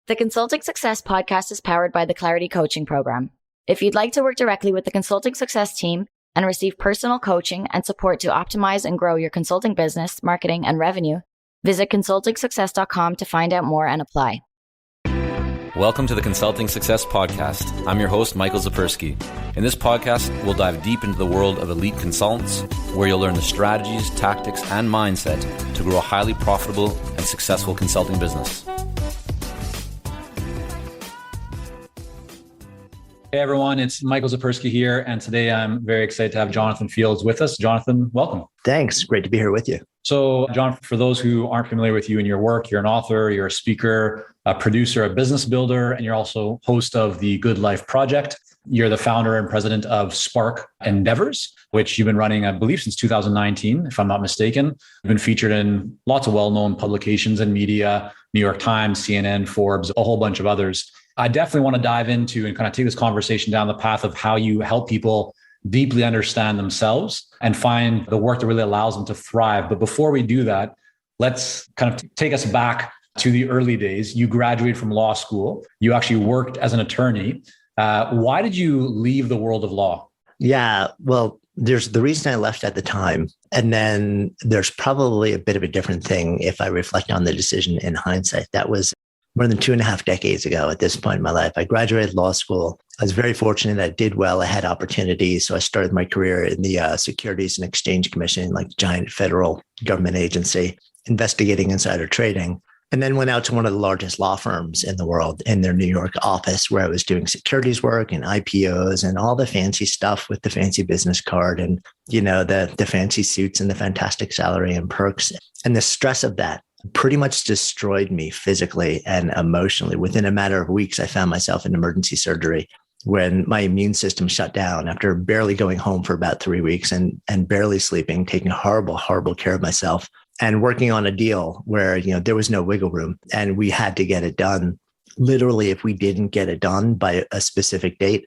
The Consulting Success podcast is powered by the Clarity Coaching Program. If you'd like to work directly with the Consulting Success team and receive personal coaching and support to optimize and grow your consulting business, marketing, and revenue, visit consultingsuccess.com to find out more and apply. Welcome to the Consulting Success Podcast. I'm your host, Michael Zapersky. In this podcast, we'll dive deep into the world of elite consultants, where you'll learn the strategies, tactics, and mindset to grow a highly profitable and successful consulting business. Hey everyone, it's Michael Zapersky here, and today I'm very excited to have Jonathan Fields with us. Jonathan, welcome. Thanks. Great to be here with you. So, John, for those who aren't familiar with you and your work, you're an author, you're a speaker, a producer, a business builder, and you're also host of the Good Life Project. You're the founder and president of Spark Endeavors, which you've been running, I believe, since 2019, if I'm not mistaken. You've been featured in lots of well-known publications and media, New York Times, CNN, Forbes, a whole bunch of others. I definitely want to dive into and kind of take this conversation down the path of how you help people deeply understand themselves and find the work that really allows them to thrive. But before we do that, let's kind of take us back to the early days. You graduated from law school. You actually worked as an attorney. Why did you leave the world of law? Yeah, well, there's the reason I left at the time. And then there's probably a bit of a different thing if I reflect on the decision in hindsight. That was more than 2.5 decades ago at this point in my life. I graduated law school. I was very fortunate. I did well. I had opportunities. So I started my career in the Securities and Exchange Commission, like giant federal government agency, investigating insider trading. And then went out to one of the largest law firms in the world in their New York office, where I was doing securities work and IPOs and all the fancy stuff with the fancy business card and, you know, the fancy suits and the fantastic salary and perks. And the stress of that pretty much destroyed me physically and emotionally. Within a matter of weeks, I found myself in emergency surgery when my immune system shut down after barely going home for about 3 weeks and barely sleeping, taking horrible care of myself and working on a deal where, you know, there was no wiggle room and we had to get it done. Literally, if we didn't get it done by a specific date,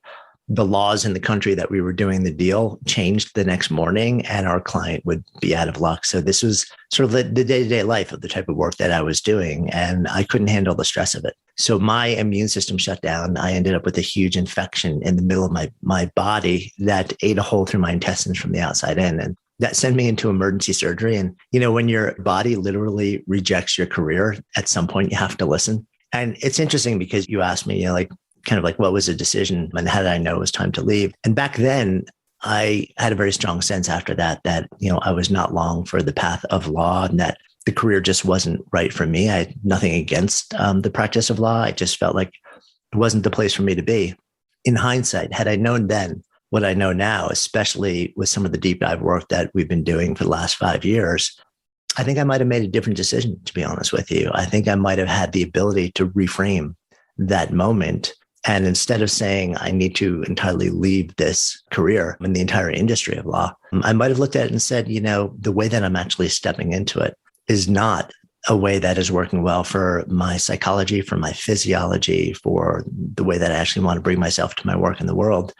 the laws in the country that we were doing the deal changed the next morning and our client would be out of luck. So this was sort of the day-to-day life of the type of work that I was doing, and I couldn't handle the stress of it. So my immune system shut down. I ended up with a huge infection in the middle of my body that ate a hole through my intestines from the outside in. And that sent me into emergency surgery. And, you know, when your body literally rejects your career, at some point you have to listen. And it's interesting because you asked me, you know, like, kind of like, what was the decision and how did I know it was time to leave? And back then, I had a very strong sense after that, you know, I was not long for the path of law and that the career just wasn't right for me. I had nothing against the practice of law. I just felt like it wasn't the place for me to be. In hindsight, had I known then what I know now, especially with some of the deep dive work that we've been doing for the last 5 years, I think I might have made a different decision, to be honest with you. I think I might have had the ability to reframe that moment. And instead of saying, I need to entirely leave this career in the entire industry of law, I might have looked at it and said, you know, the way that I'm actually stepping into it is not a way that is working well for my psychology, for my physiology, for the way that I actually want to bring myself to my work in the world.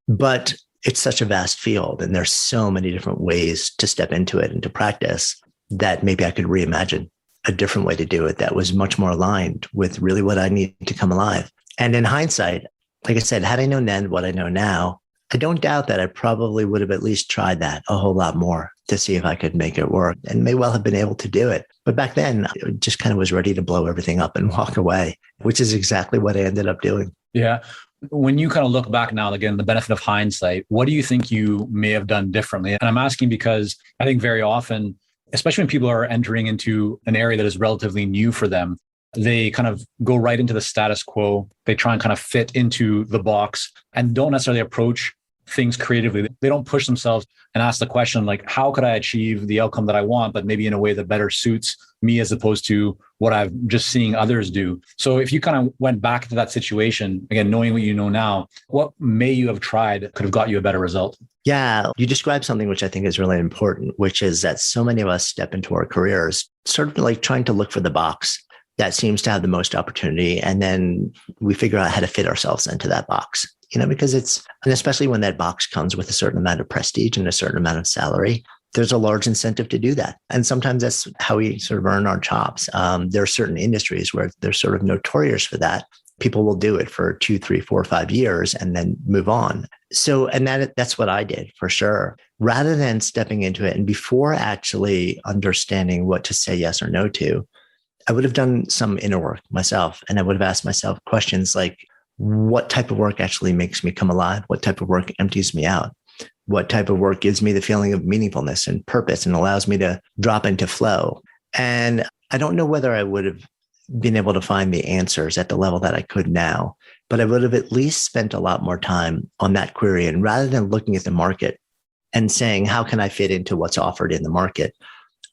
But it's such a vast field and there's so many different ways to step into it and to practice that maybe I could reimagine a different way to do it that was much more aligned with really what I need to come alive. And in hindsight, like I said, had I known then what I know now, I don't doubt that I probably would have at least tried that a whole lot more to see if I could make it work and may well have been able to do it. But back then, I just kind of was ready to blow everything up and walk away, which is exactly what I ended up doing. Yeah. When you kind of look back now, again, the benefit of hindsight, what do you think you may have done differently? And I'm asking because I think very often, especially when people are entering into an area that is relatively new for them, they kind of go right into the status quo. They try and kind of fit into the box and don't necessarily approach things creatively. They don't push themselves and ask the question, like, how could I achieve the outcome that I want, but maybe in a way that better suits me as opposed to what I'm just seeing others do. So if you kind of went back to that situation, again, knowing what you know now, what may you have tried could have got you a better result? Yeah, you described something which I think is really important, which is that so many of us step into our careers sort of like trying to look for the box that seems to have the most opportunity. And then we figure out how to fit ourselves into that box, you know, because and especially when that box comes with a certain amount of prestige and a certain amount of salary, there's a large incentive to do that. And sometimes that's how we sort of earn our chops. There are certain industries where they're sort of notorious for that. People will do it for 2, 3, 4, 5 years and then move on. So, and that's what I did for sure. Rather than stepping into it and before actually understanding what to say yes or no to, I would have done some inner work myself. And I would have asked myself questions like, what type of work actually makes me come alive? What type of work empties me out? What type of work gives me the feeling of meaningfulness and purpose and allows me to drop into flow? And I don't know whether I would have been able to find the answers at the level that I could now, but I would have at least spent a lot more time on that query. And rather than looking at the market and saying, how can I fit into what's offered in the market?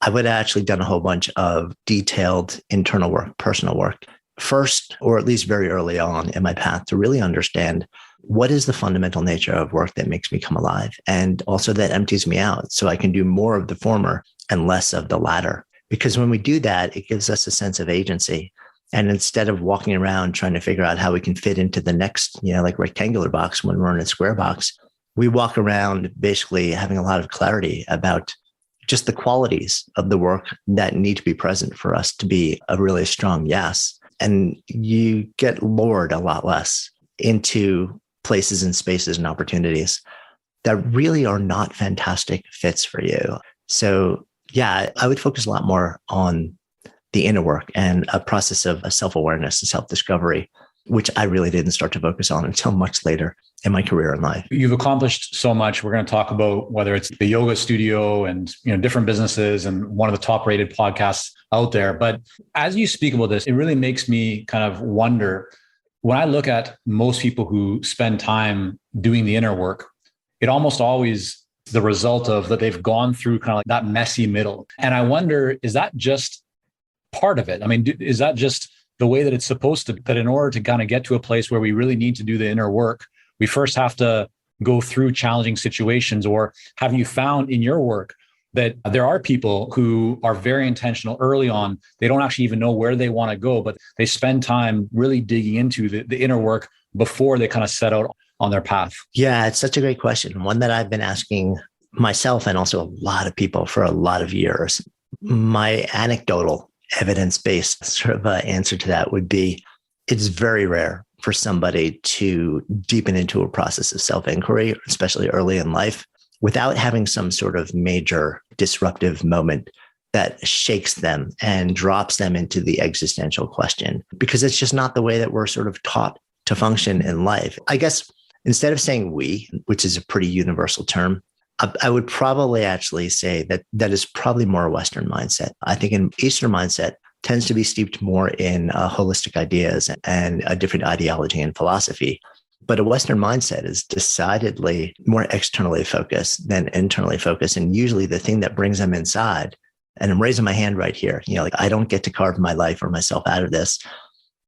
I would have actually done a whole bunch of detailed internal work, personal work, first, or at least very early on in my path to really understand what is the fundamental nature of work that makes me come alive and also that empties me out so I can do more of the former and less of the latter. Because when we do that, it gives us a sense of agency. And instead of walking around trying to figure out how we can fit into the next, like rectangular box when we're in a square box, we walk around basically having a lot of clarity about just the qualities of the work that need to be present for us to be a really strong yes. And you get lured a lot less into places and spaces and opportunities that really are not fantastic fits for you. So yeah, I would focus a lot more on the inner work and a process of self-awareness and self-discovery, which I really didn't start to focus on until much later in my career in life. You've accomplished so much. We're going to talk about whether it's the yoga studio and different businesses and one of the top rated podcasts out there. But as you speak about this, it really makes me kind of wonder, when I look at most people who spend time doing the inner work, it almost always the result of that they've gone through kind of like that messy middle. And I wonder, is that just part of it? I mean, is that just the way that it's supposed to be? That in order to kind of get to a place where we really need to do the inner work, we first have to go through challenging situations? Or have you found in your work that there are people who are very intentional early on? They don't actually even know where they want to go, but they spend time really digging into the inner work before they kind of set out on their path? Yeah, it's such a great question. One that I've been asking myself and also a lot of people for a lot of years. My anecdotal evidence-based sort of answer to that would be, it's very rare for somebody to deepen into a process of self-inquiry, especially early in life, without having some sort of major disruptive moment that shakes them and drops them into the existential question, because it's just not the way that we're sort of taught to function in life. I guess instead of saying we, which is a pretty universal term, I would probably actually say that is probably more a Western mindset. I think an Eastern mindset tends to be steeped more in holistic ideas and a different ideology and philosophy. But a Western mindset is decidedly more externally focused than internally focused. And usually the thing that brings them inside, and I'm raising my hand right here, I don't get to carve my life or myself out of this,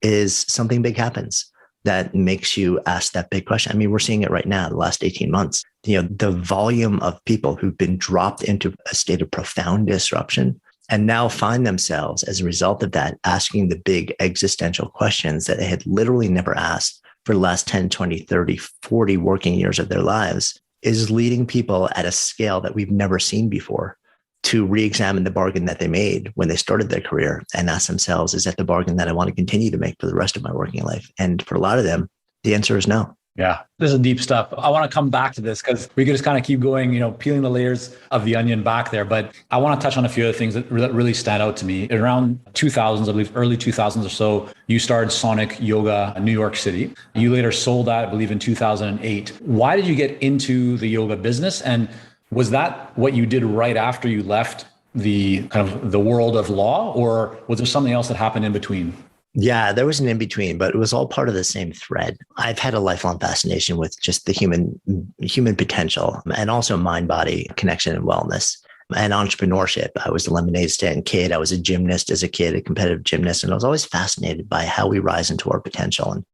is something big happens that makes you ask that big question. I mean, we're seeing it right now, the last 18 months, the volume of people who've been dropped into a state of profound disruption and now find themselves as a result of that asking the big existential questions that they had literally never asked for the last 10, 20, 30, 40 working years of their lives, is leading people at a scale that we've never seen before to re-examine the bargain that they made when they started their career and ask themselves, is that the bargain that I want to continue to make for the rest of my working life? And for a lot of them, the answer is no. Yeah, this is deep stuff. I want to come back to this because we could just kind of keep going, peeling the layers of the onion back there. But I want to touch on a few other things that really stand out to me. Around 2000s, I believe early 2000s or so, you started Sonic Yoga in New York City. You later sold that, I believe, in 2008. Why did you get into the yoga business? And was that what you did right after you left the kind of the world of law, or was there something else that happened in between? Yeah, there was an in-between, but it was all part of the same thread. I've had a lifelong fascination with just the human potential and also mind-body connection and wellness and entrepreneurship. I was a lemonade stand kid. I was a gymnast as a kid, a competitive gymnast. And I was always fascinated by how we rise into our potential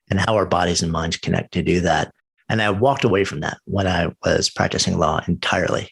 and how our bodies and minds connect to do that. And I walked away from that when I was practicing law entirely,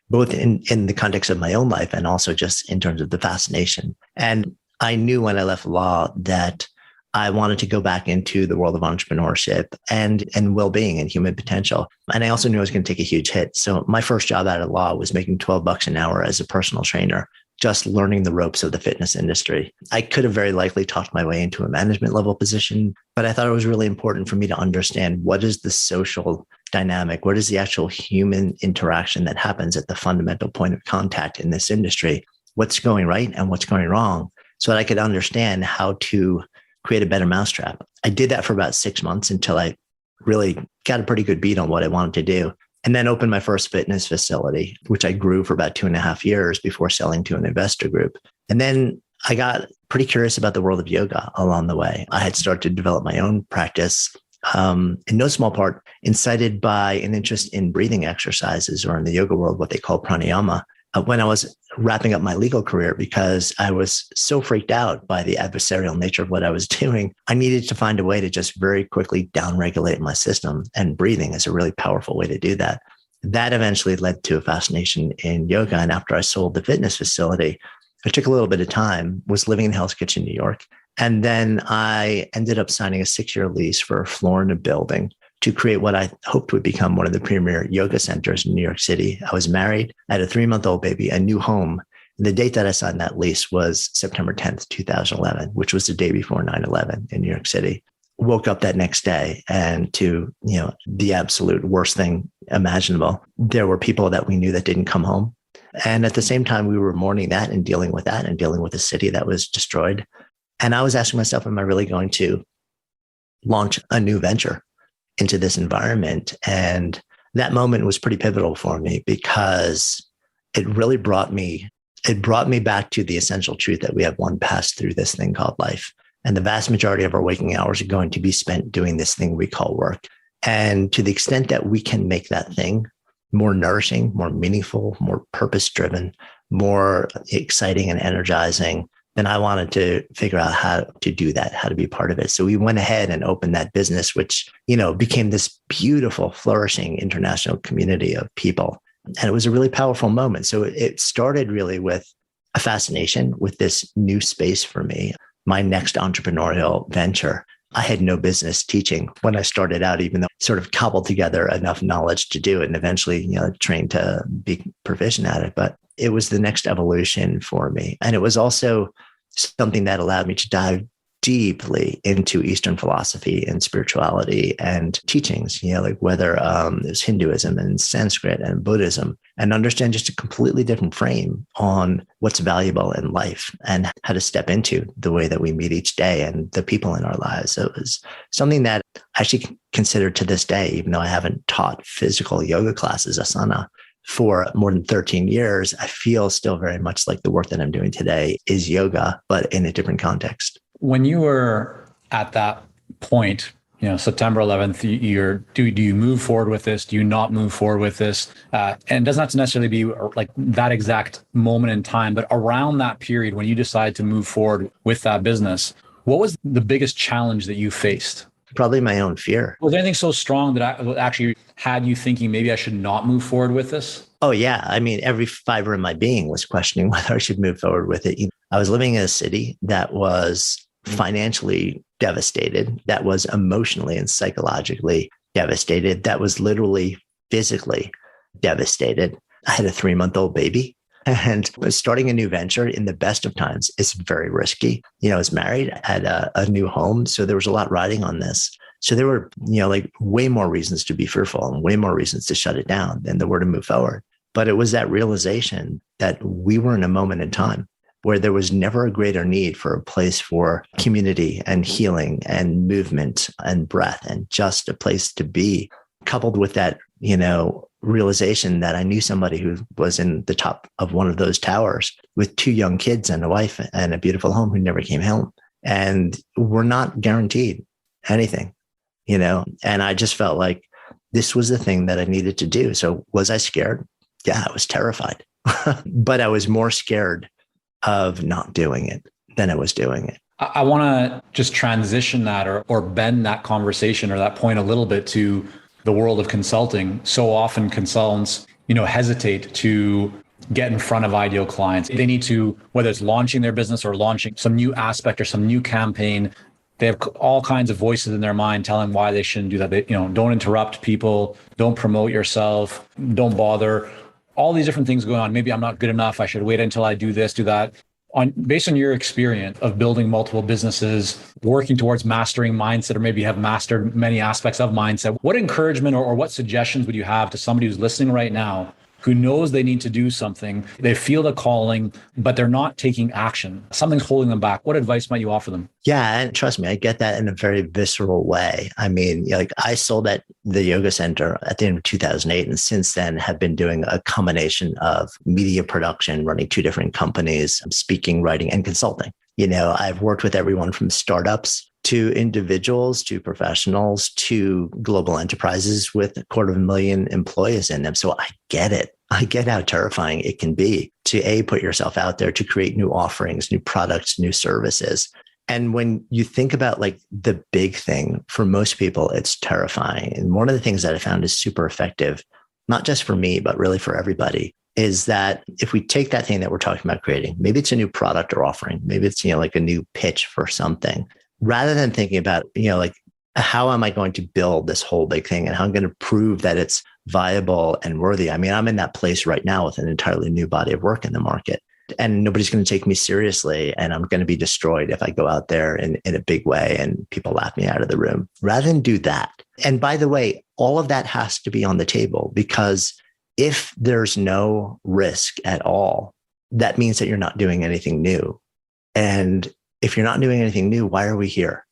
both in the context of my own life and also just in terms of the fascination. And I knew when I left law that I wanted to go back into the world of entrepreneurship and well-being and human potential. And I also knew I was going to take a huge hit. So my first job out of law was making $12 an hour as a personal trainer, just learning the ropes of the fitness industry. I could have very likely talked my way into a management level position, but I thought it was really important for me to understand what is the social dynamic, what is the actual human interaction that happens at the fundamental point of contact in this industry, what's going right and what's going wrong, so that I could understand how to create a better mousetrap. I did that for about 6 months until I really got a pretty good beat on what I wanted to do. And then opened my first fitness facility, which I grew for about 2.5 years before selling to an investor group. And then I got pretty curious about the world of yoga along the way. I had started to develop my own practice, in no small part incited by an interest in breathing exercises, or in the yoga world, what they call pranayama, when I was wrapping up my legal career, because I was so freaked out by the adversarial nature of what I was doing. I needed to find a way to just very quickly downregulate my system, and breathing is a really powerful way to do that. That eventually led to a fascination in yoga. And after I sold the fitness facility, I took a little bit of time, was living in Hell's Kitchen, New York. And then I ended up signing a 6-year lease for a floor in a building to create what I hoped would become one of the premier yoga centers in New York City. I was married, I had a 3-month-old baby, a new home. And the date that I signed that lease was September 10th, 2011, which was the day before 9/11 in New York City. Woke up that next day, and to, the absolute worst thing imaginable, there were people that we knew that didn't come home. And at the same time, we were mourning that and dealing with a city that was destroyed. And I was asking myself, am I really going to launch a new venture into this environment? And that moment was pretty pivotal for me, because it really brought me back to the essential truth that we have one pass through this thing called life. And the vast majority of our waking hours are going to be spent doing this thing we call work. And to the extent that we can make that thing more nourishing, more meaningful, more purpose-driven, more exciting and energizing, then I wanted to figure out how to do that, how to be part of it. So we went ahead and opened that business, which, became this beautiful, flourishing international community of people. And it was a really powerful moment. So it started really with a fascination with this new space for me, my next entrepreneurial venture. I had no business teaching when I started out, even though I sort of cobbled together enough knowledge to do it, and eventually, trained to be proficient at it. But it was the next evolution for me. And it was also something that allowed me to dive deeply into Eastern philosophy and spirituality and teachings, like whether it's Hinduism and Sanskrit and Buddhism, and understand just a completely different frame on what's valuable in life and how to step into the way that we meet each day and the people in our lives. So it was something that I actually consider to this day, even though I haven't taught physical yoga classes, asana, for more than 13 years, I feel still very much like the work that I'm doing today is yoga, but in a different context. When you were at that point, September 11th, do you move forward with this? Do you not move forward with this? And it doesn't have to necessarily be like that exact moment in time, but around that period when you decide to move forward with that business, what was the biggest challenge that you faced? Probably my own fear. Was there anything so strong that actually had you thinking maybe I should not move forward with this? Oh, yeah. I mean, every fiber in my being was questioning whether I should move forward with it. I was living in a city that was financially devastated, that was emotionally and psychologically devastated, that was literally physically devastated. I had a 3-month-old baby. And starting a new venture in the best of times is very risky. I was married, I had a new home. So there was a lot riding on this. So there were, way more reasons to be fearful and way more reasons to shut it down than there were to move forward. But it was that realization that we were in a moment in time where there was never a greater need for a place for community and healing and movement and breath and just a place to be, coupled with that, realization that I knew somebody who was in the top of one of those towers with 2 young kids and a wife and a beautiful home who never came home. And we're not guaranteed anything, and I just felt like this was the thing that I needed to do. So was I scared? Yeah, I was terrified, but I was more scared of not doing it than I was doing it. I want to just transition that or bend that conversation or that point a little bit to the world of consulting. So often consultants, hesitate to get in front of ideal clients. They need to, whether it's launching their business or launching some new aspect or some new campaign, They have all kinds of voices in their mind telling why they shouldn't do that. They, don't interrupt people, don't promote yourself, don't bother. All these different things going on. Maybe I'm not good enough. I should wait until I do this, do that. Based on your experience of building multiple businesses, working towards mastering mindset, or maybe have mastered many aspects of mindset, what encouragement or what suggestions would you have to somebody who's listening right now who knows they need to do something? They feel the calling, but they're not taking action. Something's holding them back. What advice might you offer them? Yeah. And trust me, I get that in a very visceral way. I mean, I sold at the yoga center at the end of 2008. And since then have been doing a combination of media production, running 2 different companies, speaking, writing, and consulting. I've worked with everyone from startups to individuals, to professionals, to global enterprises with 250,000 employees in them. So I get it. I get how terrifying it can be to put yourself out there, to create new offerings, new products, new services. And when you think about the big thing, for most people, it's terrifying. And one of the things that I found is super effective, not just for me, but really for everybody, is that if we take that thing that we're talking about creating, maybe it's a new product or offering, maybe it's, a new pitch for something, rather than thinking about, how am I going to build this whole big thing and how I'm going to prove that it's viable and worthy? I mean, I'm in that place right now with an entirely new body of work in the market, and nobody's going to take me seriously. And I'm going to be destroyed if I go out there in a big way and people laugh me out of the room, rather than do that. And by the way, all of that has to be on the table, because if there's no risk at all, that means that you're not doing anything new. And if you're not doing anything new, why are we here?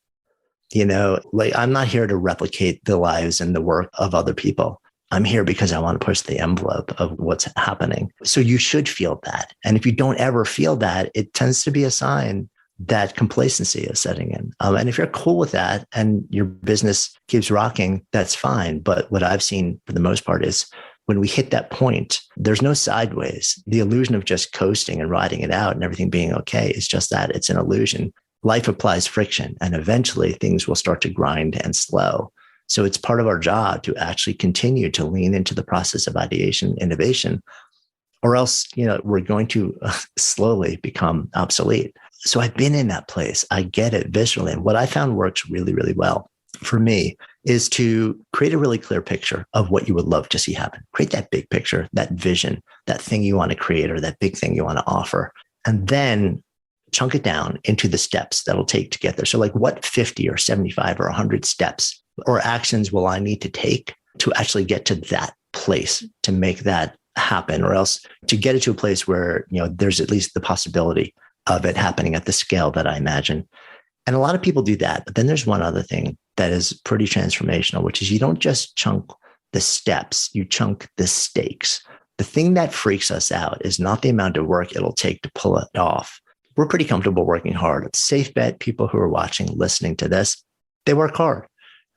I'm not here to replicate the lives and the work of other people. I'm here because I want to push the envelope of what's happening. So you should feel that. And if you don't ever feel that, it tends to be a sign that complacency is setting in. And if you're cool with that and your business keeps rocking, that's fine. But what I've seen for the most part is when we hit that point, there's no sideways. The illusion of just coasting and riding it out and everything being okay is just that. It's an illusion. Life applies friction, and eventually things will start to grind and slow. So it's part of our job to actually continue to lean into the process of ideation, innovation, or else, we're going to slowly become obsolete. So I've been in that place. I get it viscerally. And what I found works really, really well for me is to create a really clear picture of what you would love to see happen. Create that big picture, that vision, that thing you want to create, or that big thing you want to offer. And then chunk it down into the steps that'll take to get there. So what 50 or 75 or 100 steps or actions will I need to take to actually get to that place to make that happen, or else to get it to a place where, there's at least the possibility of it happening at the scale that I imagine. And a lot of people do that. But then there's one other thing that is pretty transformational, which is you don't just chunk the steps, you chunk the stakes. The thing that freaks us out is not the amount of work it'll take to pull it off. We're pretty comfortable working hard. It's a safe bet. People who are watching, listening to this, they work hard,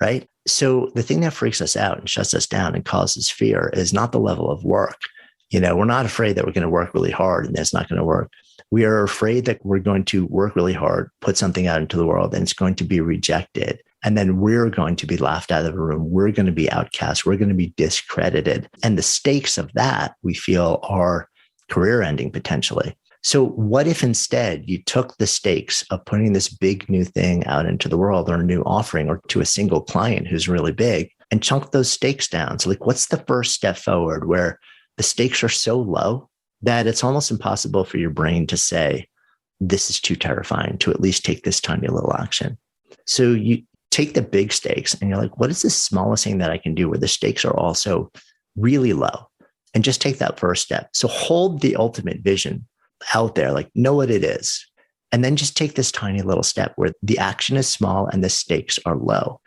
right? So the thing that freaks us out and shuts us down and causes fear is not the level of work. We're not afraid that we're going to work really hard and that's not going to work. We are afraid that we're going to work really hard, put something out into the world, and it's going to be rejected. And then we're going to be laughed out of the room. We're going to be outcast. We're going to be discredited. And the stakes of that, we feel, are career ending potentially. So what if instead you took the stakes of putting this big new thing out into the world, or a new offering, or to a single client who's really big, and chunked those stakes down? So what's the first step forward where the stakes are so low that it's almost impossible for your brain to say, this is too terrifying to at least take this tiny little action. So you take the big stakes and you're what is the smallest thing that I can do where the stakes are also really low? And just take that first step. So hold the ultimate vision out there, know what it is. And then just take this tiny little step where the action is small and the stakes are low,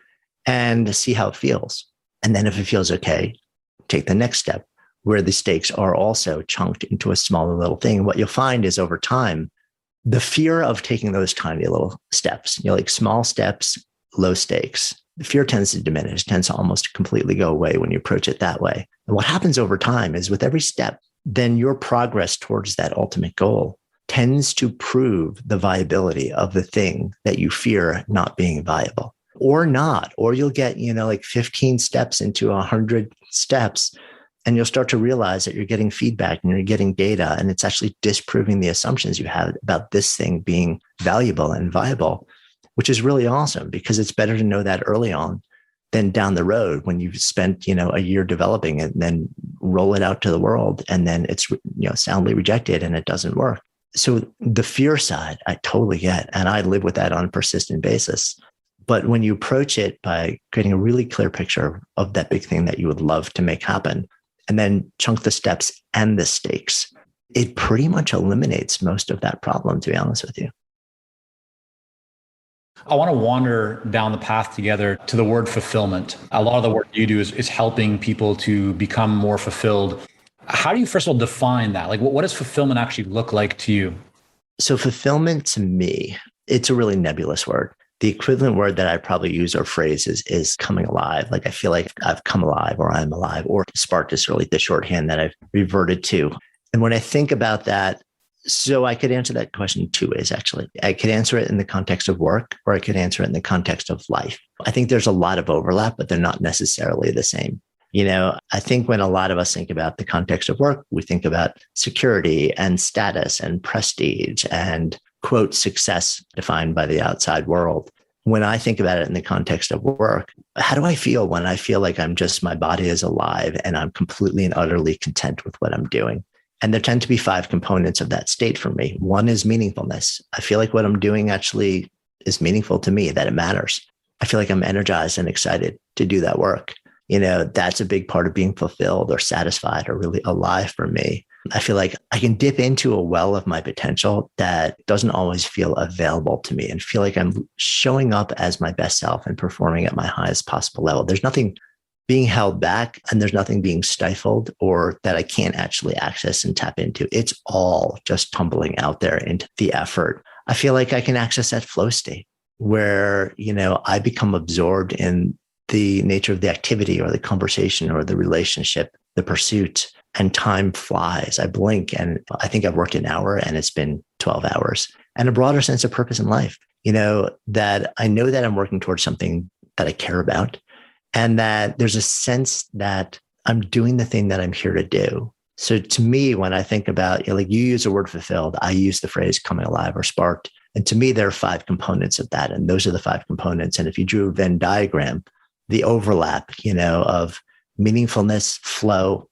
and see how it feels. And then if it feels okay, take the next step where the stakes are also chunked into a smaller little thing. What you'll find is over time, the fear of taking those tiny little steps, small steps, low stakes, the fear tends to diminish, tends to almost completely go away when you approach it that way. And what happens over time is with every step, then your progress towards that ultimate goal tends to prove the viability of the thing that you fear not being viable, or not. Or you'll get, 15 steps into 100 steps, and you'll start to realize that you're getting feedback and you're getting data, and it's actually disproving the assumptions you had about this thing being valuable and viable. which is really awesome because it's better to know that early on than down the road when you've spent, a year developing it and then roll it out to the world. And then it's, soundly rejected and it doesn't work. So the fear side, I totally get, and I live with that on a persistent basis. But when you approach it by creating a really clear picture of that big thing that you would love to make happen, and then chunk the steps and the stakes, it pretty much eliminates most of that problem, to be honest with you. I want to wander down the path together to the word fulfillment. A lot of the work you do is helping people to become more fulfilled. How do you, first of all, define that? Like, what does fulfillment actually look like to you? So fulfillment to me, it's a really nebulous word. The equivalent word that I probably use or phrase is coming alive. Like I feel like I've come alive or I'm alive, or sparked is really the shorthand that I've reverted to. And when I think about that, so I could answer that question two ways, actually. I could answer it in the context of work, or I could answer it in the context of life. I think there's a lot of overlap, but they're not necessarily the same. I think when a lot of us think about the context of work, we think about security and status and prestige and, quote, success defined by the outside world. When I think about it in the context of work, how do I feel when I feel like my body is alive and I'm completely and utterly content with what I'm doing? And there tend to be 5 components of that state for me. One is meaningfulness. I feel like what I'm doing actually is meaningful to me, that it matters. I feel like I'm energized and excited to do that work. That's a big part of being fulfilled or satisfied or really alive for me. I feel like I can dip into a well of my potential that doesn't always feel available to me, and feel like I'm showing up as my best self and performing at my highest possible level. There's nothing being held back, and there's nothing being stifled or that I can't actually access and tap into. It's all just tumbling out there into the effort. I feel like I can access that flow state where, I become absorbed in the nature of the activity or the conversation or the relationship, the pursuit, and time flies. I blink and I think I've worked an hour and it's been 12 hours, and a broader sense of purpose in life, that I know that I'm working towards something that I care about, and that there's a sense that I'm doing the thing that I'm here to do. So to me, when I think about, like you use the word fulfilled, I use the phrase coming alive or sparked. And to me, there are 5 components of that. And those are the 5 components. And if you drew a Venn diagram, the overlap, of meaningfulness, flow,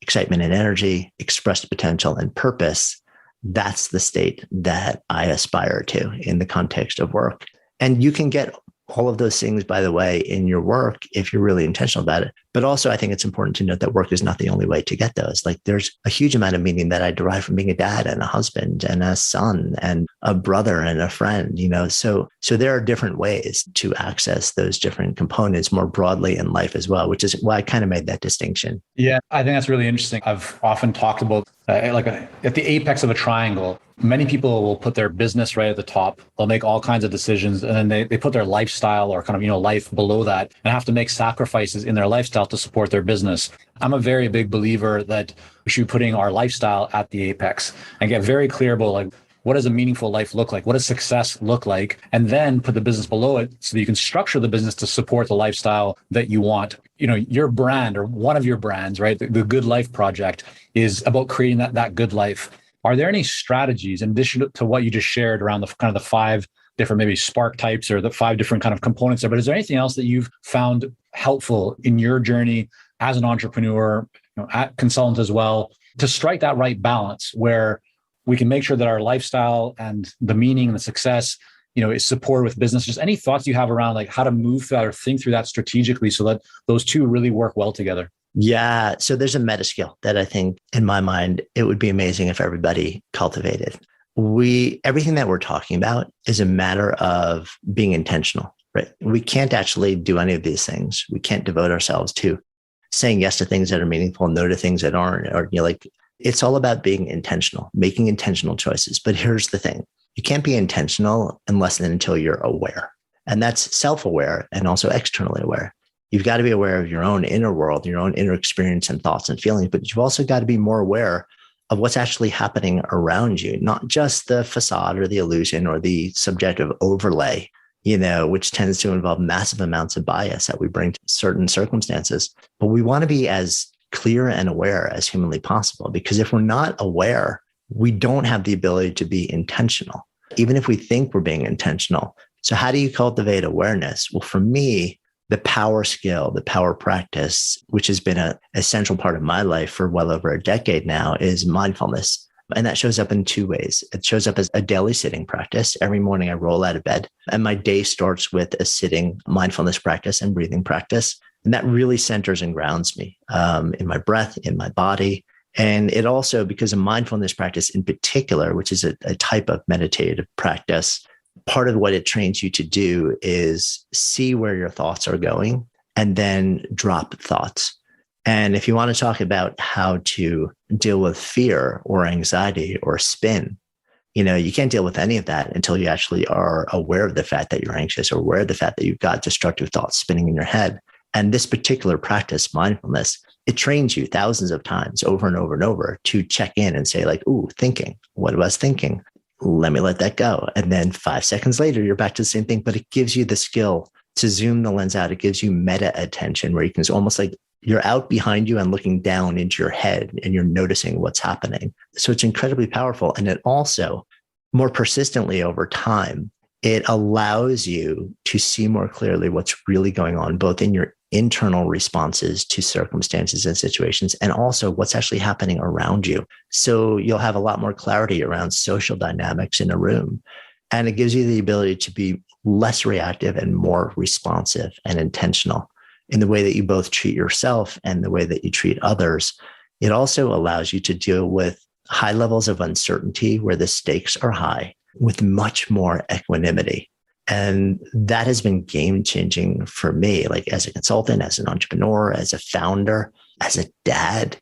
excitement and energy, expressed potential and purpose, that's the state that I aspire to in the context of work. And you can get all of those things, by the way, in your work if you're really intentional about it. But also, I think it's important to note that work is not the only way to get those. Like there's a huge amount of meaning that I derive from being a dad and a husband and a son and a brother and a friend, So there are different ways to access those different components more broadly in life as well, which is why I kind of made that distinction. Yeah, I think that's really interesting. I've often talked about at the apex of a triangle, many people will put their business right at the top. They'll make all kinds of decisions, and then they put their lifestyle or kind of, life below that, and have to make sacrifices in their lifestyle to support their business. I'm a very big believer that we should be putting our lifestyle at the apex and get very clear about what does a meaningful life look like? What does success look like? And then put the business below it so that you can structure the business to support the lifestyle that you want. Your brand, or one of your brands, right? The Good Life Project is about creating that good life. Are there any strategies in addition to what you just shared around the 5 different maybe spark types or the 5 different kind of components there, but is there anything else that you've found helpful in your journey as an entrepreneur, at consultant as well, to strike that right balance where we can make sure that our lifestyle and the meaning and the success, is supported with business? Just any thoughts you have around how to move through that or think through that strategically so that those two really work well together? Yeah. So there's a meta skill that I think, in my mind, it would be amazing if everybody cultivated. Everything that we're talking about is a matter of being intentional, right? We can't actually do any of these things. We can't devote ourselves to saying yes to things that are meaningful and no to things that aren't, or it's all about being intentional, making intentional choices. But here's the thing. You can't be intentional unless and until you're aware. And that's self-aware and also externally aware. You've got to be aware of your own inner world, your own inner experience and thoughts and feelings, but you've also got to be more aware of what's actually happening around you, not just the facade or the illusion or the subjective overlay, which tends to involve massive amounts of bias that we bring to certain circumstances. But we want to be as clear and aware as humanly possible, because if we're not aware, we don't have the ability to be intentional. Even if we think we're being intentional, So how do you cultivate awareness? Well, for me, the power skill, the power practice, which has been an essential part of my life for well over a decade now, is mindfulness. And that shows up in two ways. It shows up as a daily sitting practice. Every morning I roll out of bed and my day starts with a sitting mindfulness practice and breathing practice. And that really centers and grounds me in my breath, in my body. And it also, because of mindfulness practice in particular, which is a type of meditative practice, part of what it trains you to do is see where your thoughts are going and then drop thoughts. And if you want to talk about how to deal with fear or anxiety or spin, you can't deal with any of that until you actually are aware of the fact that you're anxious or aware of the fact that you've got destructive thoughts spinning in your head. And this particular practice, mindfulness, it trains you thousands of times over and over and over to check in and say like, ooh, thinking, what was thinking? Let me let that go. And then 5 seconds later, you're back to the same thing, but it gives you the skill to zoom the lens out. It gives you meta attention where you can almost like you're out behind you and looking down into your head and you're noticing what's happening. So it's incredibly powerful. And it also, more persistently over time, it allows you to see more clearly what's really going on, both in your internal responses to circumstances and situations, and also what's actually happening around you. So you'll have a lot more clarity around social dynamics in a room. And it gives you the ability to be less reactive and more responsive and intentional in the way that you both treat yourself and the way that you treat others. It also allows you to deal with high levels of uncertainty where the stakes are high with much more equanimity. And that has been game changing for me, like as a consultant, as an entrepreneur, as a founder, as a dad,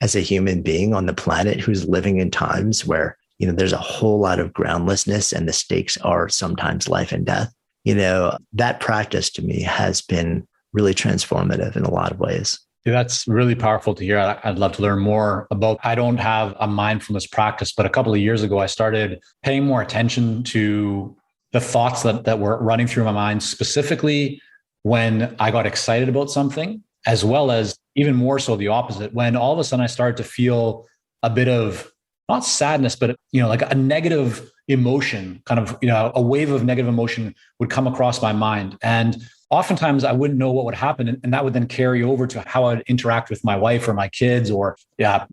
as a human being on the planet who's living in times where, there's a whole lot of groundlessness and the stakes are sometimes life and death. That practice to me has been really transformative in a lot of ways. Yeah, that's really powerful to hear. I'd love to learn more about. I don't have a mindfulness practice, but a couple of years ago, I started paying more attention to the thoughts that were running through my mind, specifically when I got excited about something, as well as even more so the opposite, when all of a sudden I started to feel a bit of not sadness, but like a negative emotion, kind of, a wave of negative emotion would come across my mind. And oftentimes I wouldn't know what would happen. And that would then carry over to how I'd interact with my wife or my kids or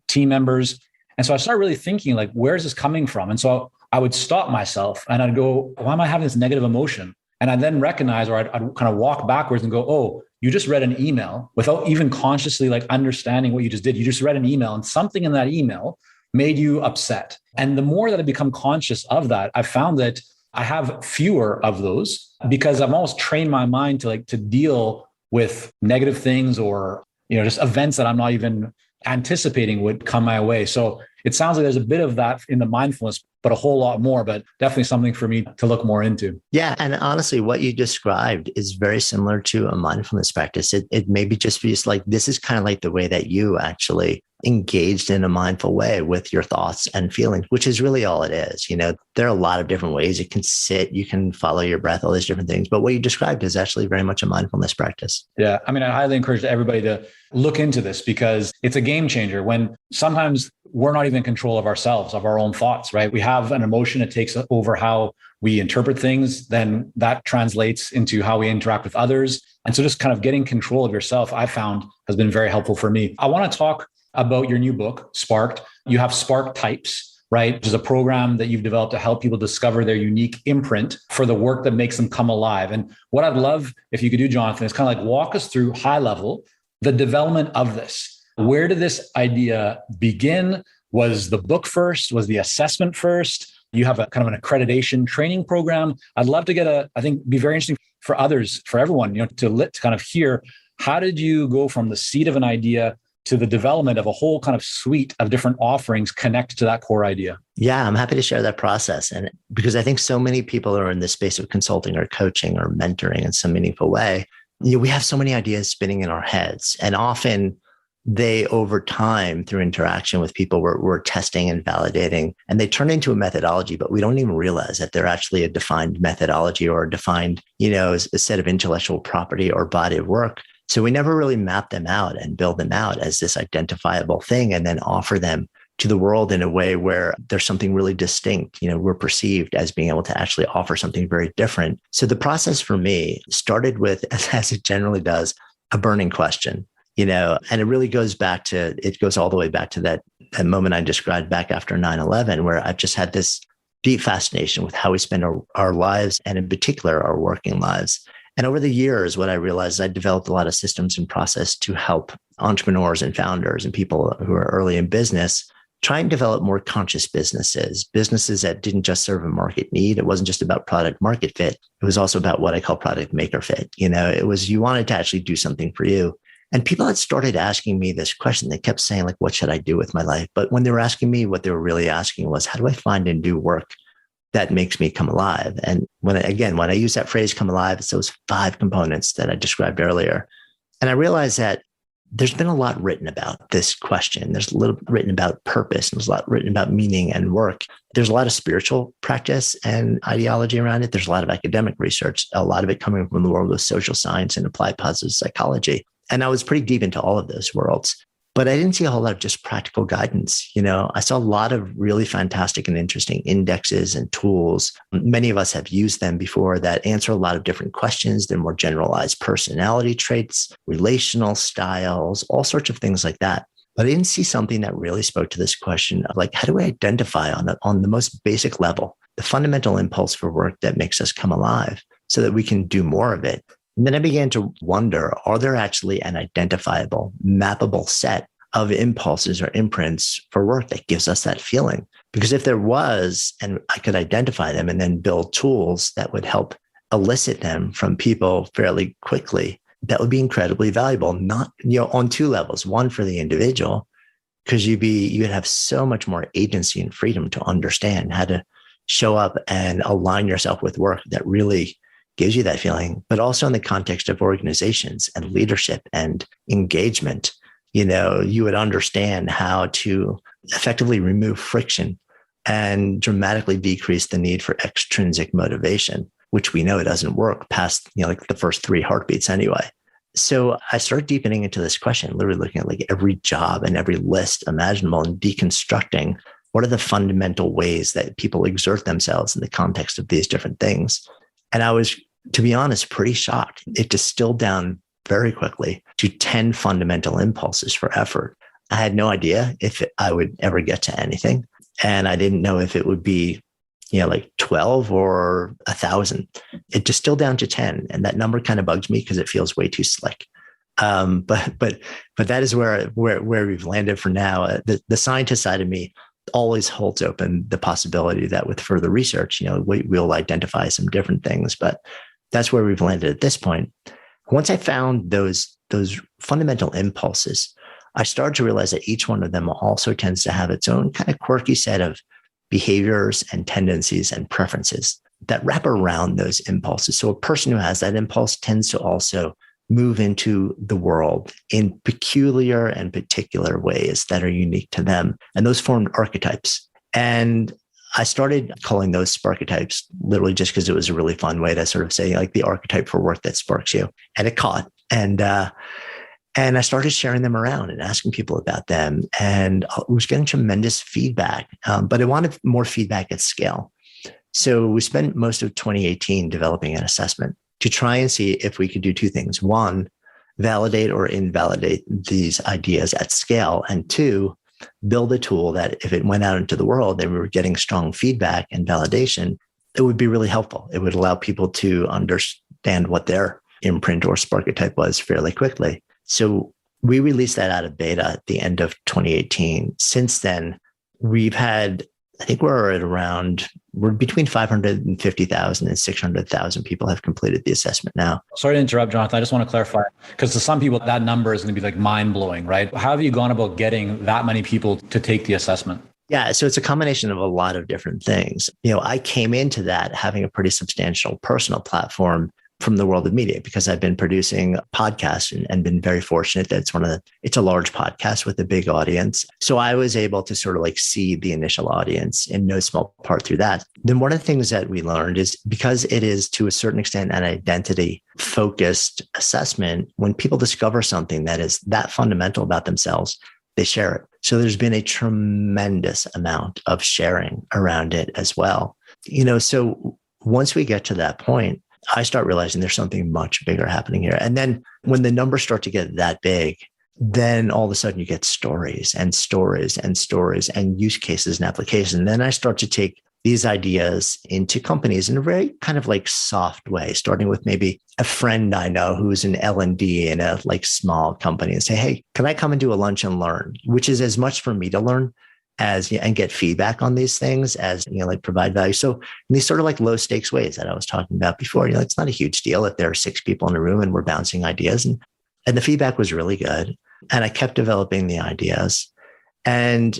team members. And so I started really thinking like, where's this coming from? And so I would stop myself and I'd go, why am I having this negative emotion? And I'd then recognize, or I'd kind of walk backwards and go, oh, you just read an email without even consciously like understanding what you just did. You just read an email and something in that email made you upset. And the more that I become conscious of that, I found that I have fewer of those because I've almost trained my mind to deal with negative things or, just events that I'm not even anticipating would come my way. So it sounds like there's a bit of that in the mindfulness, but a whole lot more, but definitely something for me to look more into. Yeah. And honestly, what you described is very similar to a mindfulness practice. It maybe just like, this is kind of like the way that you actually engaged in a mindful way with your thoughts and feelings, which is really all it is. There are a lot of different ways. You can sit, you can follow your breath, all these different things. But what you described is actually very much a mindfulness practice. Yeah. I highly encourage everybody to look into this because it's a game changer when sometimes we're not even in control of ourselves, of our own thoughts, right? We have an emotion, it takes over how we interpret things, then that translates into how we interact with others. And so just kind of getting control of yourself, I found has been very helpful for me. I want to talk about your new book, Sparked. You have Spark Types, right? Which is a program that you've developed to help people discover their unique imprint for the work that makes them come alive. And what I'd love if you could do, Jonathan, is kind of like walk us through high level, the development of this. Where did this idea begin? Was the book first? Was the assessment first? You have a kind of an accreditation training program. I'd love to get I think be very interesting for others, for everyone, to kind of hear, how did you go from the seed of an idea to the development of a whole kind of suite of different offerings connected to that core idea? Yeah, I'm happy to share that process. And because I think so many people are in the space of consulting or coaching or mentoring in some meaningful way, we have so many ideas spinning in our heads. And often they, over time, through interaction with people, we're testing and validating, and they turn into a methodology, but we don't even realize that they're actually a defined methodology or a defined, a set of intellectual property or body of work. So we never really map them out and build them out as this identifiable thing and then offer them to the world in a way where there's something really distinct. We're perceived as being able to actually offer something very different. So the process for me started with, as it generally does, a burning question, and it really goes all the way back to that moment I described back after 9/11, where I've just had this deep fascination with how we spend our lives, and in particular, our working lives. And over the years, what I realized is I developed a lot of systems and process to help entrepreneurs and founders and people who are early in business try and develop more conscious businesses that didn't just serve a market need. It wasn't just about product market fit. It was also about what I call product maker fit. It was, you wanted to actually do something for you. And people had started asking me this question. They kept saying, like, what should I do with my life? But when they were asking me, what they were really asking was, how do I find and do work that makes me come alive? And when I use that phrase, come alive, it's those 5 components that I described earlier. And I realized that there's been a lot written about this question. There's a little written about purpose, and there's a lot written about meaning and work. There's a lot of spiritual practice and ideology around it. There's a lot of academic research, a lot of it coming from the world of social science and applied positive psychology. And I was pretty deep into all of those worlds. But I didn't see a whole lot of just practical guidance. I saw a lot of really fantastic and interesting indexes and tools. Many of us have used them before that answer a lot of different questions. They're more generalized personality traits, relational styles, all sorts of things like that. But I didn't see something that really spoke to this question of, like, how do we identify on the most basic level, the fundamental impulse for work that makes us come alive so that we can do more of it? And then I began to wonder, are there actually an identifiable, mappable set of impulses or imprints for work that gives us that feeling? Because if there was, and I could identify them and then build tools that would help elicit them from people fairly quickly, that would be incredibly valuable, not, on 2 levels. One, for the individual, because you'd have so much more agency and freedom to understand how to show up and align yourself with work that really gives you that feeling, but also in the context of organizations and leadership and engagement. You would understand how to effectively remove friction and dramatically decrease the need for extrinsic motivation, which we know doesn't work past, like the first 3 heartbeats anyway. So I started deepening into this question, literally looking at like every job and every list imaginable and deconstructing what are the fundamental ways that people exert themselves in the context of these different things. And I was, to be honest, pretty shocked. It distilled down very quickly to 10 fundamental impulses for effort. I had no idea if I would ever get to anything. And I didn't know if it would be, like 12 or 1,000. It distilled down to 10. And that number kind of bugs me because it feels way too slick. But that is where we've landed for now. The scientist side of me always holds open the possibility that with further research, we'll identify some different things, but that's where we've landed at this point. Once I found those fundamental impulses, I started to realize that each one of them also tends to have its own kind of quirky set of behaviors and tendencies and preferences that wrap around those impulses. So a person who has that impulse tends to also move into the world in peculiar and particular ways that are unique to them. And those formed archetypes. And I started calling those sparketypes literally just because it was a really fun way to sort of say, like, the archetype for work that sparks you. And it caught. And I started sharing them around and asking people about them. And I was getting tremendous feedback, but I wanted more feedback at scale. So we spent most of 2018 developing an assessment to try and see if we could do 2 things. 1, validate or invalidate these ideas at scale. And 2, build a tool that if it went out into the world and we were getting strong feedback and validation, it would be really helpful. It would allow people to understand what their imprint or sparketype was fairly quickly. So we released that out of beta at the end of 2018. Since then, we've had, I think we're between 550,000 and 600,000 people have completed the assessment now. Sorry to interrupt, Jonathan. I just want to clarify, because to some people, that number is going to be like mind blowing, right? How have you gone about getting that many people to take the assessment? Yeah, so it's a combination of a lot of different things. I came into that having a pretty substantial personal platform from the world of media because I've been producing podcasts and been very fortunate that it's a large podcast with a big audience. So I was able to sort of like see the initial audience in no small part through that. Then one of the things that we learned is because it is to a certain extent an identity focused assessment, when people discover something that is that fundamental about themselves, they share it. So there's been a tremendous amount of sharing around it as well. So once we get to that point, I start realizing there's something much bigger happening here. And then when the numbers start to get that big, then all of a sudden you get stories and stories and stories and use cases and applications. And then I start to take these ideas into companies in a very kind of like soft way, starting with maybe a friend I know who's an L&D in a like small company and say, hey, can I come and do a lunch and learn? Which is as much for me to learn as and get feedback on these things as, like provide value. So in these sort of like low stakes ways that I was talking about before, it's not a huge deal if there are 6 people in a room and we're bouncing ideas. And the feedback was really good. And I kept developing the ideas. And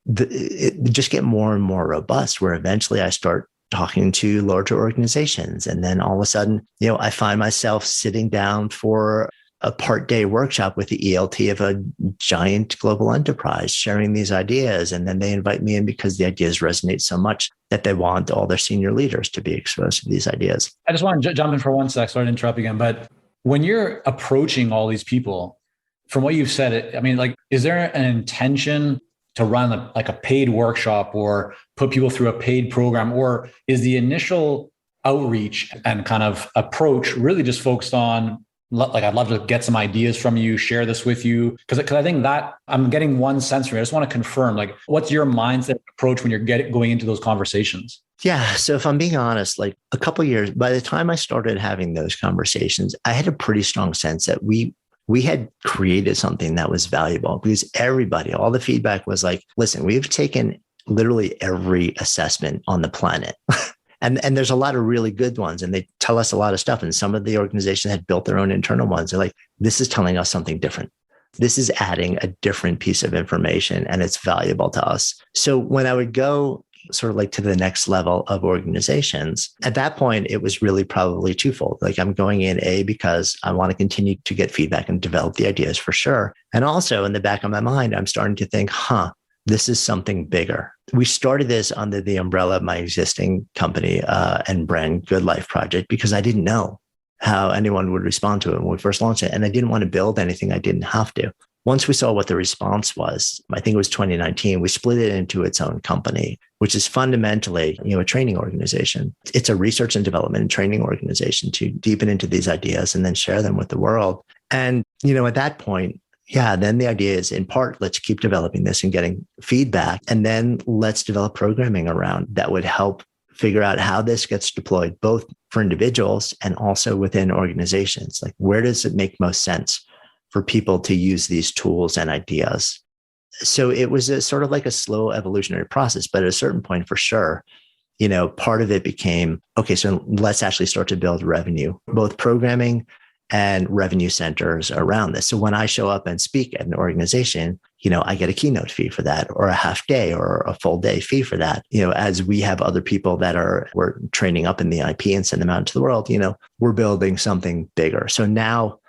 it just get more and more robust, where eventually I start talking to larger organizations. And then all of a sudden, I find myself sitting down for a part-day workshop with the ELT of a giant global enterprise, sharing these ideas. And then they invite me in because the ideas resonate so much that they want all their senior leaders to be exposed to these ideas. I just want to jump in for one sec. Sorry to interrupt again, but when you're approaching all these people, from what you've said, is there an intention to run a paid workshop or put people through a paid program? Or is the initial outreach and kind of approach really just focused on, I'd love to get some ideas from you, share this with you? Because I think that I'm getting one sense from it. I just want to confirm, what's your mindset approach when you're going into those conversations? Yeah. So if I'm being honest, a couple of years, by the time I started having those conversations, I had a pretty strong sense that we had created something that was valuable, because everybody, all the feedback was like, listen, we've taken literally every assessment on the planet. And there's a lot of really good ones, and they tell us a lot of stuff. And some of the organizations had built their own internal ones. They're like, this is telling us something different. This is adding a different piece of information, and it's valuable to us. So when I would go sort of to the next level of organizations, at that point, it was really probably twofold. I'm going in because I want to continue to get feedback and develop the ideas for sure. And also in the back of my mind, I'm starting to think, this is something bigger. We started this under the umbrella of my existing company and brand, Good Life Project, because I didn't know how anyone would respond to it when we first launched it. And I didn't want to build anything I didn't have to. Once we saw what the response was, I think it was 2019, we split it into its own company, which is fundamentally, a training organization. It's a research and development and training organization to deepen into these ideas and then share them with the world. And, at that point, then the idea is, in part, let's keep developing this and getting feedback. And then let's develop programming around that would help figure out how this gets deployed, both for individuals and also within organizations. Where does it make most sense for people to use these tools and ideas? So it was a sort of a slow evolutionary process, but at a certain point, for sure, part of it became, okay, so let's actually start to build revenue, both programming and revenue centers around this. So when I show up and speak at an organization, I get a keynote fee for that, or a half day or a full day fee for that. As we have other people that we're training up in the IP and send them out into the world, we're building something bigger. So now,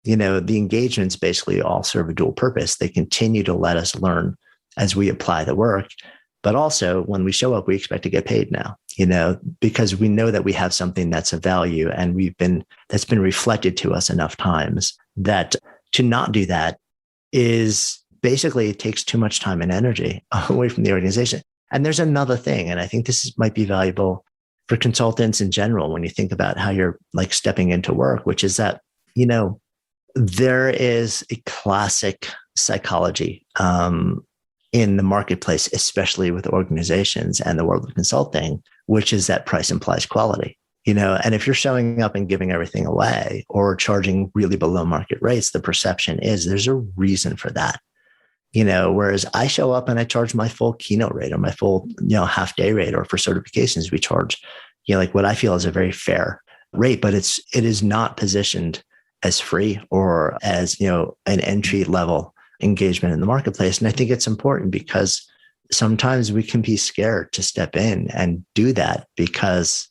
the engagements basically all serve a dual purpose. They continue to let us learn as we apply the work. But also when we show up, we expect to get paid now, because we know that we have something that's of value, and that's been reflected to us enough times that to not do that is basically, it takes too much time and energy away from the organization. And there's another thing, and I think this might be valuable for consultants in general when you think about how you're stepping into work, which is that, there is a classic psychology in the marketplace, especially with organizations and the world of consulting, which is that price implies quality. And if you're showing up and giving everything away or charging really below market rates, the perception is there's a reason for that. Whereas I show up and I charge my full keynote rate or my full, half day rate, or for certifications, we charge, what I feel is a very fair rate, but it is not positioned as free or as, an entry level engagement in the marketplace. And I think it's important because sometimes we can be scared to step in and do that because,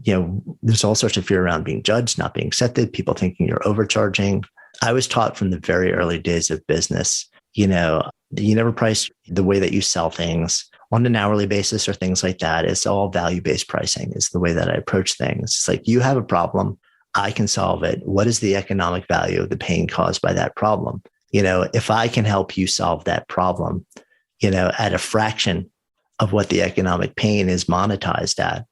there's all sorts of fear around being judged, not being accepted, people thinking you're overcharging. I was taught from the very early days of business, you never price the way that you sell things on an hourly basis or things like that. It's all value-based pricing is the way that I approach things. It's like, you have a problem, I can solve it. What is the economic value of the pain caused by that problem? if I can help you solve that problem, at a fraction of what the economic pain is monetized at,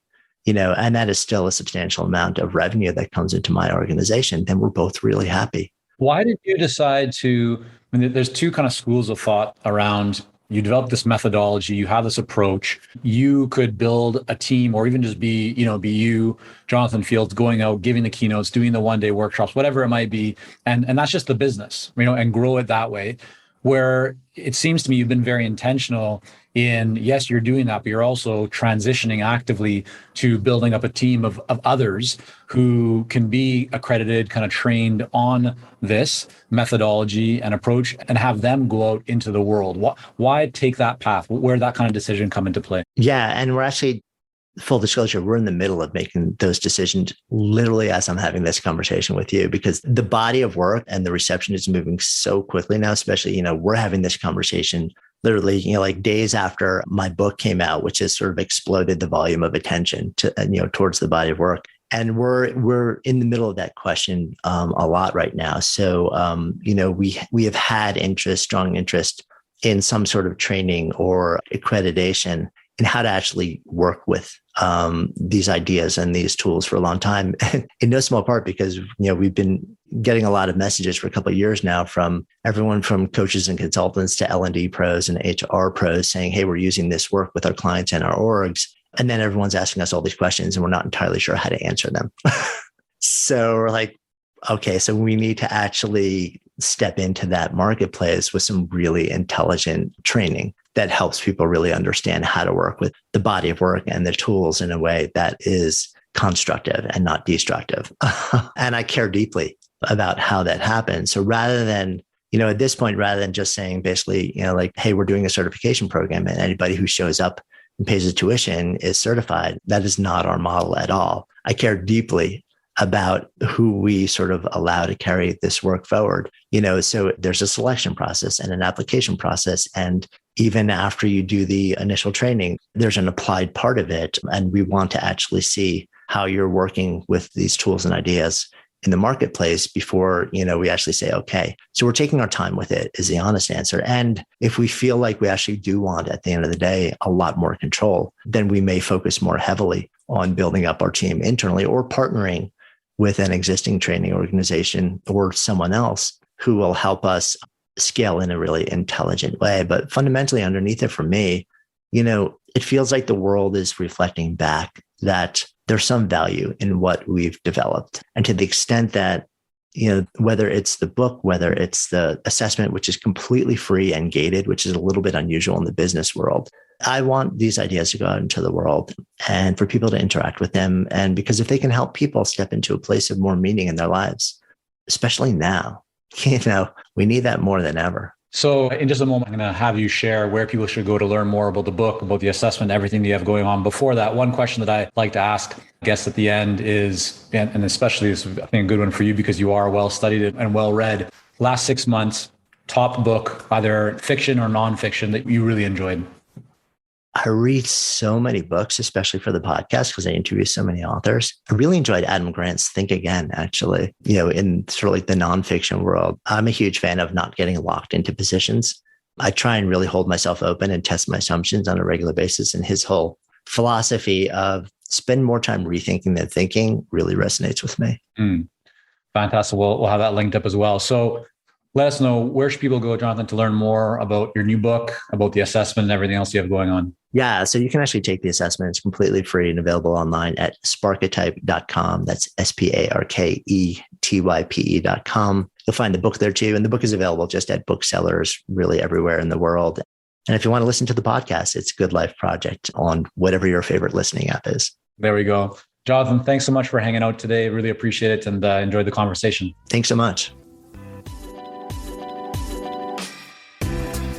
and that is still a substantial amount of revenue that comes into my organization, then we're both really happy. Why did you decide to, there's two kind of schools of thought around, you develop this methodology, you have this approach, you could build a team or even just be you, Jonathan Fields, going out, giving the keynotes, doing the one-day workshops, whatever it might be. And that's just the business, and grow it that way. Where it seems to me you've been very intentional in, yes, you're doing that, but you're also transitioning actively to building up a team of others who can be accredited, kind of trained on this methodology and approach, and have them go out into the world. Why take that path? Where did that kind of decision come into play? Yeah, and we're actually, full disclosure, we're in the middle of making those decisions literally as I'm having this conversation with you, because the body of work and the reception is moving so quickly now, especially, we're having this conversation literally, like days after my book came out, which has sort of exploded the volume of attention to, towards the body of work. And we're in the middle of that question a lot right now. So, we have had strong interest in some sort of training or accreditation in how to actually work with these ideas and these tools for a long time. In no small part because, we've been getting a lot of messages for a couple of years now from everyone from coaches and consultants to L&D pros and HR pros saying, hey, we're using this work with our clients and our orgs. And then everyone's asking us all these questions and we're not entirely sure how to answer them. So we're like, okay, so we need to actually step into that marketplace with some really intelligent training that helps people really understand how to work with the body of work and the tools in a way that is constructive and not destructive. And I care deeply about how that happens. So rather than, at this point, rather than just saying basically, hey, we're doing a certification program and anybody who shows up and pays the tuition is certified, that is not our model at all. I care deeply about who we sort of allow to carry this work forward. So there's a selection process and an application process. And even after you do the initial training, there's an applied part of it. And we want to actually see how you're working with these tools and ideas in the marketplace before, we actually say, okay. So we're taking our time with it is the honest answer. And if we feel like we actually do want, at the end of the day, a lot more control, then we may focus more heavily on building up our team internally or partnering with an existing training organization or someone else who will help us scale in a really intelligent way. But fundamentally underneath it for me, it feels like the world is reflecting back that there's some value in what we've developed. And to the extent that, whether it's the book, whether it's the assessment, which is completely free and gated, which is a little bit unusual in the business world, I want these ideas to go out into the world and for people to interact with them. And because if they can help people step into a place of more meaning in their lives, especially now, we need that more than ever. So in just a moment, I'm going to have you share where people should go to learn more about the book, about the assessment, everything that you have going on. Before that, one question that I like to ask guests at the end is, and especially this is, I think, a good one for you because you are well studied and well read. Last 6 months, top book, either fiction or nonfiction that you really enjoyed. I read so many books, especially for the podcast, because I interview so many authors. I really enjoyed Adam Grant's Think Again, actually, in sort of like the nonfiction world. I'm a huge fan of not getting locked into positions. I try and really hold myself open and test my assumptions on a regular basis. And his whole philosophy of spend more time rethinking than thinking really resonates with me. Fantastic. We'll have that linked up as well. So let us know, where should people go, Jonathan, to learn more about your new book, about the assessment and everything else you have going on? Yeah, so you can actually take the assessment. It's completely free and available online at sparketype.com. That's SPARKETYPE.com. You'll find the book there too. And the book is available just at booksellers really everywhere in the world. And if you want to listen to the podcast, it's Good Life Project on whatever your favorite listening app is. There we go. Jonathan, thanks so much for hanging out today. Really appreciate it and enjoyed the conversation. Thanks so much.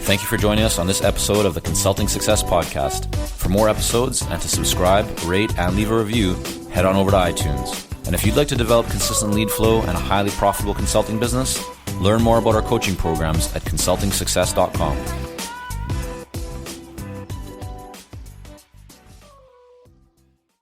Thank you for joining us on this episode of the Consulting Success Podcast. For more episodes and to subscribe, rate, and leave a review, head on over to iTunes. And if you'd like to develop consistent lead flow and a highly profitable consulting business, learn more about our coaching programs at consultingsuccess.com.